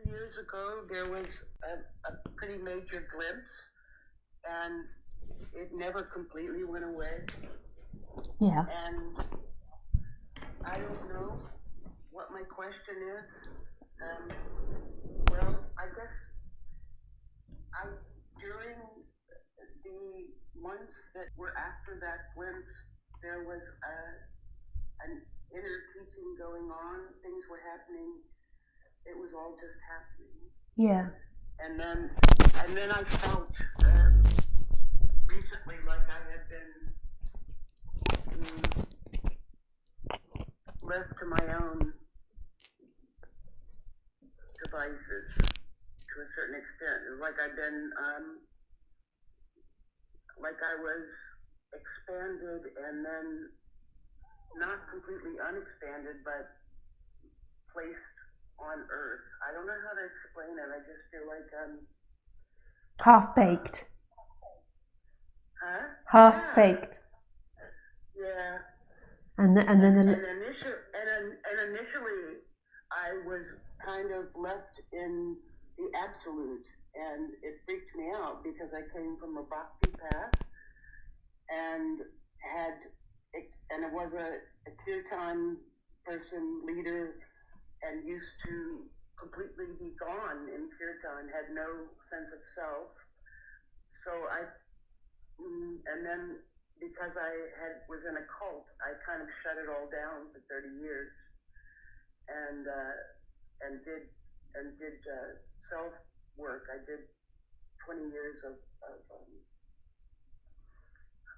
few years ago, there was a pretty major glimpse, and it never completely went away. Yeah. And I don't know what my question is. Well, I guess during the months that were after that glimpse, there was an inner teaching going on. Things were happening. It was all just happening. Yeah. And then I felt recently like I had been left to my own devices to a certain extent. It was like I'd been, like I was expanded and then not completely unexpanded, but placed on Earth. I don't know how to explain it. I just feel like I'm half-baked. Huh? Half-baked. Yeah. And initially, I was kind of left in the absolute, and it freaked me out because I came from a bhakti path and I was a kirtan person, leader, and used to completely be gone in kirtan, had no sense of self. So and then because I was in a cult, I kind of shut it all down for 30 years, and did self work. I did 20 years of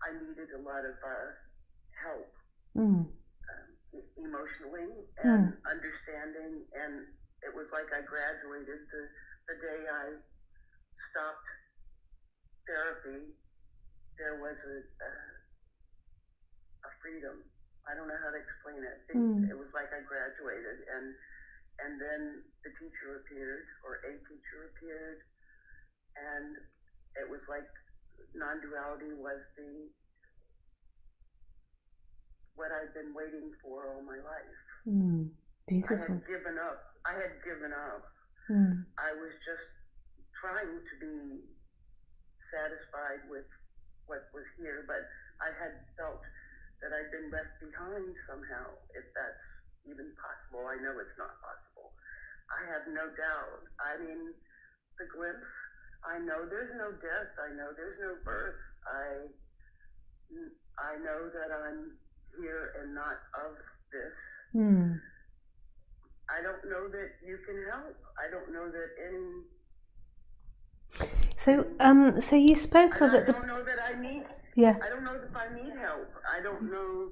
I needed a lot of help emotionally and understanding, and it was like I graduated the day I stopped therapy. There was a freedom. I don't know how to explain it. It was like I graduated, and then the teacher appeared, or a teacher appeared, and it was like non-duality was what I'd been waiting for all my life. Beautiful. I had given up. I was just trying to be satisfied with what was here, but I had felt that I'd been left behind somehow, if that's even possible. I know it's not possible. I have no doubt. I mean, the glimpse, I know there's no death. I know there's no birth. I know that I'm here and not of this. I don't know that you can help. I don't know that any... So you spoke of it. I don't know that I need... Yeah. I don't know if I need help. I don't know.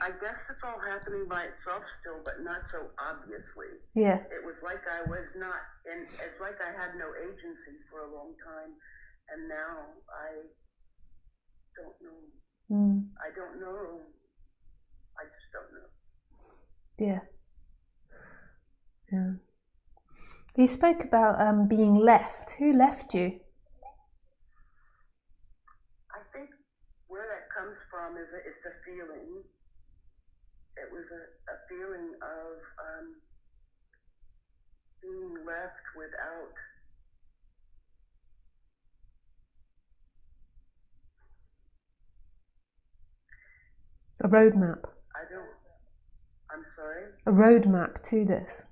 I guess it's all happening by itself still, but not so obviously. Yeah. It was like I was not in... It's like I had no agency for a long time, and now I don't know. I don't know. I just don't know. Yeah. Yeah. You spoke about being left. Who left you? I think where that comes from is it's a feeling. It was a feeling of being left without a roadmap. I'm sorry? A roadmap to this.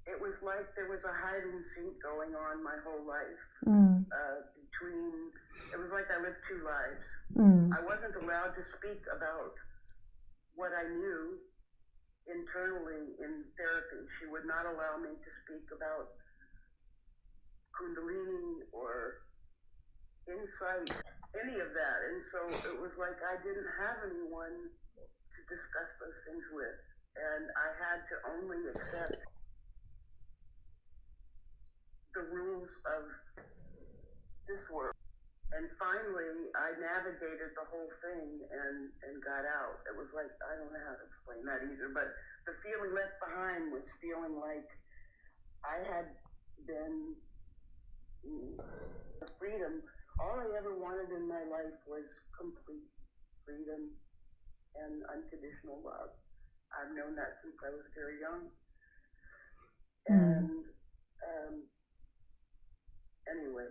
It was like there was a hide and seek going on my whole life. It was like I lived two lives. I wasn't allowed to speak about what I knew internally in therapy. She would not allow me to speak about Kundalini or insight, any of that. And so it was like I didn't have anyone to discuss those things with. And I had to only accept the rules of this world. And finally, I navigated the whole thing and got out. It was like, I don't know how to explain that either, but the feeling left behind was feeling like I had been freedom. All I ever wanted in my life was complete freedom. and unconditional love. I've known that since I was very young. And anyway,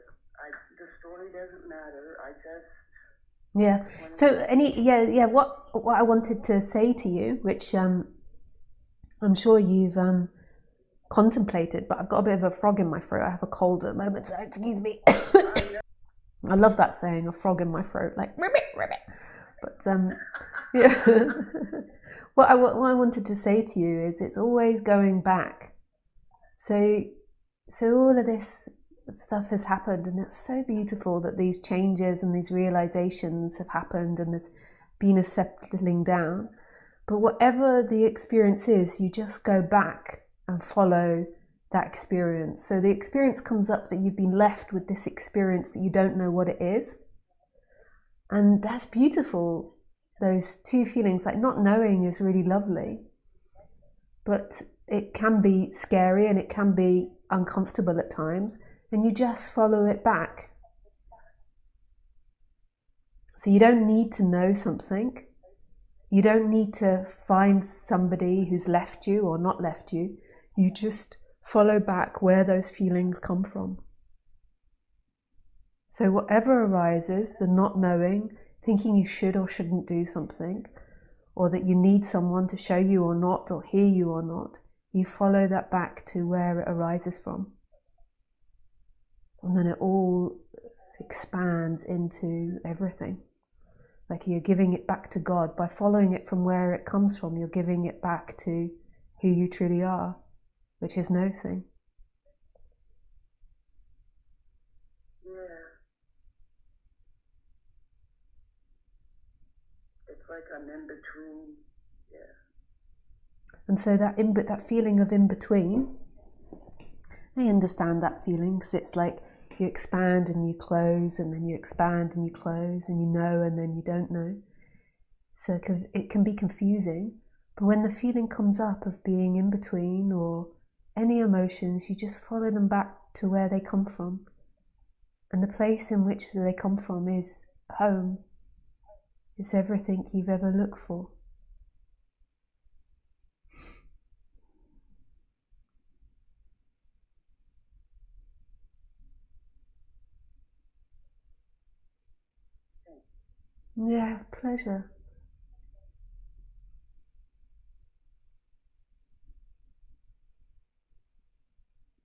the story doesn't matter. I just what I wanted to say to you, which I'm sure you've contemplated, but I've got a bit of a frog in my throat. I have a cold at the moment, so excuse me. I love that saying, a frog in my throat, like ribbit, ribbit. But yeah. What I wanted to say to you is, it's always going back. So all of this stuff has happened, and it's so beautiful that these changes and these realizations have happened, and there's been a settling down. But whatever the experience is, you just go back and follow that experience. So the experience comes up that you've been left with this experience that you don't know what it is. And that's beautiful. Those two feelings, like not knowing is really lovely, but it can be scary and it can be uncomfortable at times, and you just follow it back. So you don't need to know something. You don't need to find somebody who's left you or not left you. You just follow back where those feelings come from. So whatever arises, the not knowing, thinking you should or shouldn't do something, or that you need someone to show you or not, or hear you or not, you follow that back to where it arises from. And then it all expands into everything. Like you're giving it back to God. By following it from where it comes from, you're giving it back to who you truly are, which is nothing. Yeah. It's like I'm in between. Yeah. And so that feeling of in between, I understand that feeling, because it's like you expand and you close, and then you expand and you close, and you know and then you don't know. So it can be confusing. But when the feeling comes up of being in between, or any emotions, you just follow them back to where they come from. And the place in which they come from is home. It's everything you've ever looked for. Yeah, pleasure.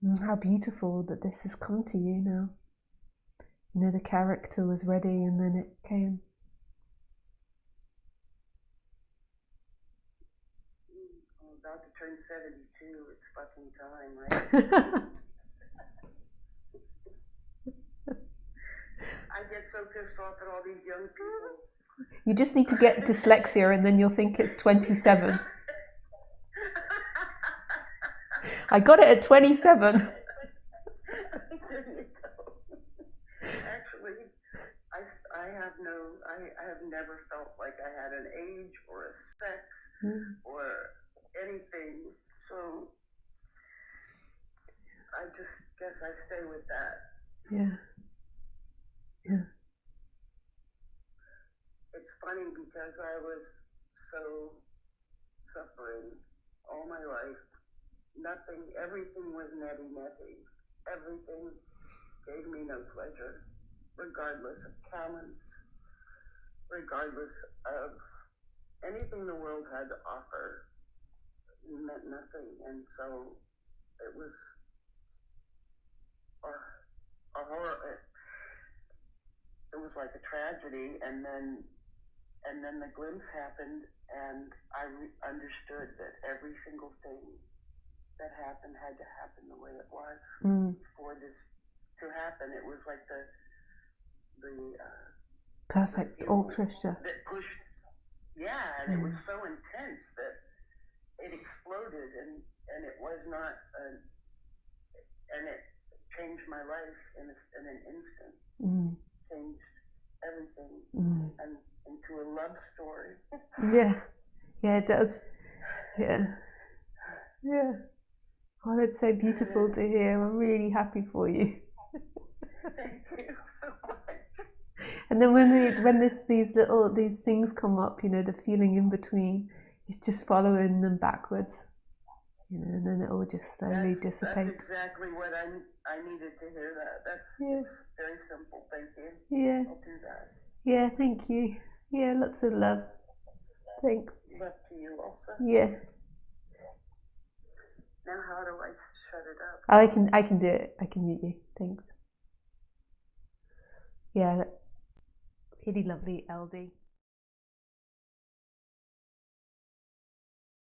And how beautiful that this has come to you now. You know, the character was ready and then it came. I'm about to turn 72. It's fucking time, right? I get so pissed off at all these young people. You just need to get dyslexia and then you'll think it's 27. I got it at 27. There you go. Actually, I have never felt like I had an age or a sex or anything. So I just guess I stay with that. Yeah. Yeah. It's funny because I was so suffering all my life. Everything was netty. Everything gave me no pleasure, regardless of talents, regardless of anything the world had to offer. It meant nothing. And so it was a horror. It was like a tragedy, and then the glimpse happened, and I understood that every single thing that happened had to happen the way it was for this to happen. It was like the perfect orchestra that pushed. Yeah, and it was so intense that it exploded, and it was not, and it changed my life in an instant. Changed everything and into a love story. Yeah, it does. Yeah. Oh, that's so beautiful to hear. I'm really happy for you. Thank you so much. And then when these things come up, you know, the feeling in between, it's just following them backwards, you know, and then it will just slowly dissipate. That's exactly what I needed to hear. It's very simple. Thank you. Yeah. I'll do that. Yeah, thank you. Yeah, lots of love. Thanks. Love to you also. Yeah. Now how do I shut it up? Oh, I can do it. I can mute you. Thanks. Yeah. Really lovely, LD.